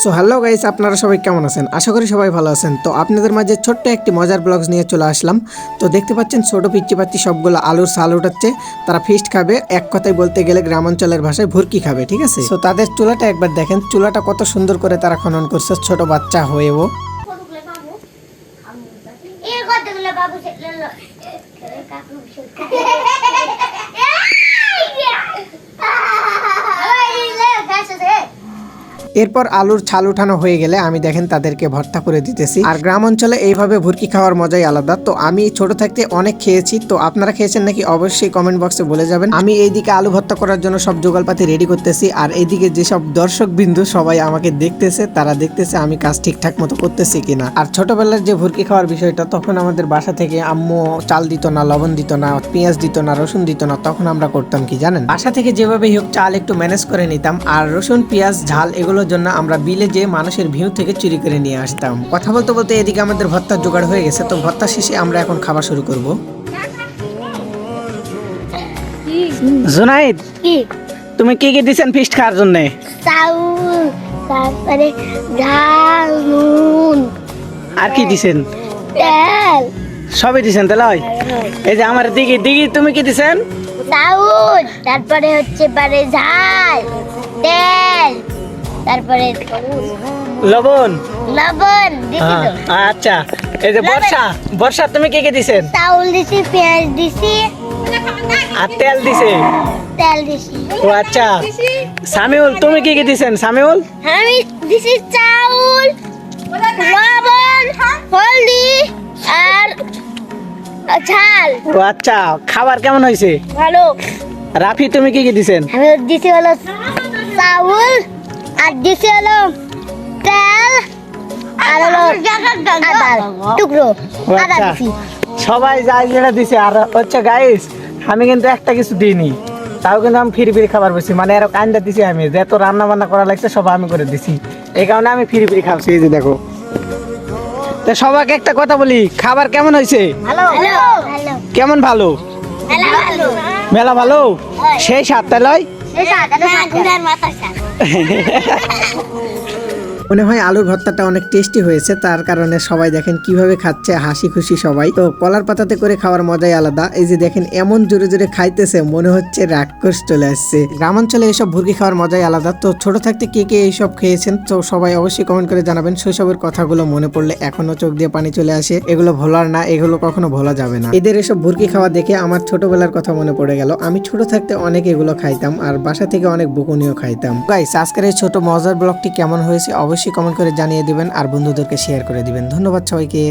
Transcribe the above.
So hello guys, আপনারা সবাই কেমন আছেন? আশা করি সবাই ভালো আছেন। তো আপনাদের মাঝে ছোট্ট একটি মজার ব্লগস নিয়ে চলে আসলাম। তো দেখতে পাচ্ছেন ছোট পিচ্চি পাচ্চি সবগুলো আলুর সাল উঠাচ্ছে। তারা ফিস্ট খাবে, এক কথায় বলতে গেলে গ্রামাঞ্চলের ভাষায় ভুরকি খাবে, ঠিক আছে? সো তাদের চুলাটা একবার দেখেন, চুলাটা কত সুন্দর করে তারা খনন করছে ছোট বাচ্চা হয়েও। এরপর আলুর ছাল উঠানো হয়ে গেলে আমি দেখেন তাদেরকে ভর্তা করে দিতেছি। আর গ্রাম অঞ্চলে এইভাবে ভুরকি খাওয়ার মজাই আলাদা। তো আমি ছোট থাকতে অনেক খেয়েছি, তো আপনারা খেয়েছেন নাকি অবশ্যই কমেন্ট বক্সে বলে যাবেন। আমি এইদিকে আলু ভর্তা করার জন্য সব জোগাড়পাতি রেডি করতেছি, আর এইদিকে যেসব দর্শক বিন্দু সবাই আমাকে দেখতেছে, তারা দেখতেছে আমি কাজ ঠিকঠাক মতো করতেছি কিনা। আর ছোটবেলার যে ভুরকি খাওয়ার বিষয়টা, তখন আমাদের বাসা থেকে আম্মু চাল দিত না, লবণ দিত না, পেঁয়াজ দিত না, রসুন দিত না। তখন আমরা করতাম কি জানেন, বাসা থেকে যেভাবেই হোক চাল একটু ম্যানেজ করে নিতাম, আর রসুন পেঁয়াজ ঝাল এগুলোর জন্য আমরা বিলে যে মানুষের ভিউ থেকে চুরি করে নিয়ে আসতাম। কথা বলতে বলতে এদিকে আমাদের ভর্তার জোগাড় হয়ে গেছে। তো ভর্তা শেষে আমরা এখন খাওয়া শুরু করব। জুনাইদ, তুমি কি কি দিছেন ফিস্ট খাওয়ার জন্য? চাউল, তারপরে ঝাল, নুন, আর কি দিছেন? তেল। সবই দিছেন তাহলে? এই যে আমার দিঘি দিঘি, তুমি কি দিছেন? চাউল, তারপরে হচ্ছে পারে ঝাল, তেল, তারপরে লবণ, লবণ দিছি তো। আচ্ছা। এই যে বর্ষা বর্ষা, তুমি কি কি দিছেন? চাউল দিছি, পেঁয়াজ দিছি, আর তেল দিছে। তেল দিছি। ও আচ্ছা। সামিউল, তুমি কি কি দিছেন? সামিউল, আমি দিছি চাউল, লবণ, হলদি আর ঝাল। ও আচ্ছা। খাবার কেমন হয়েছে? ভালো। রাফি, তুমি কি কি দিছেন? আমি দিছি হলো চাউল, আর দিছি হলো তেল, আর হলো আদা টুকরো ও আদা আচ্ছা। দিছি। সবাই যাই যেটা দিছে। আর হচ্ছে গাইস, আমি কিন্তু একটা কিছু দিইনি, তাও কিন্তু আমি ফিরি ফিরি খাবার বসি, মানে এরকম কান্দা দিছি। আমি যত রান্না বান্না করা লাগছে সব আমি করে দিছি, এই কারণে আমি ফিরি ফিরি খাচ্ছি। এই যে দেখো। তো সবাইকে একটা কথা বলি, খাবার কেমন হয়েছে? ভালো ভালো ভালো কেমন? ভালো, ভালো। মেলা ভালো, সেই সাতটা লয়। মনে হয় আলুর ভর্তাটা অনেক টেস্টি হয়েছে, তার কারণে সবাই দেখেন কিভাবে খাচ্ছে, হাসি খুশি সবাই। তো কলার পাতাতে করে খাওয়ার মজাই আলাদা। এই যে দেখেন এমন জোরে জোরে খাইতেছে, মনে হচ্ছে রাক্ষস চলে আসছে। গ্রামাঞ্চলে এইসব ভুরকি খাওয়ার মজাই আলাদা। তো ছোট থাকতে কে কে এইসব খেয়েছেন, তো সবাই অবশ্যই কমেন্ট করে জানাবেন। শৈশবের কথাগুলো মনে পড়লে এখনো চোখ দিয়ে পানি চলে আসে। এগুলো ভোলার না, এগুলো কখনো ভোলা যাবে না। এদের এসব ভুরকি খাওয়া দেখে আমার ছোটবেলার কথা মনে পড়ে গেল। আমি ছোট থাকতে অনেক এগুলো খাইতাম, আর বাসা থেকে অনেক বকুনিও খাইতাম। গাইস, আজকের এই ছোট মজার ব্লগটি কেমন হয়েছে অবশ্যই কমেন্ট করে জানিয়ে দিবেন, আর বন্ধুদেরকে শেয়ার করে দিবেন। ধন্যবাদ সবাইকে।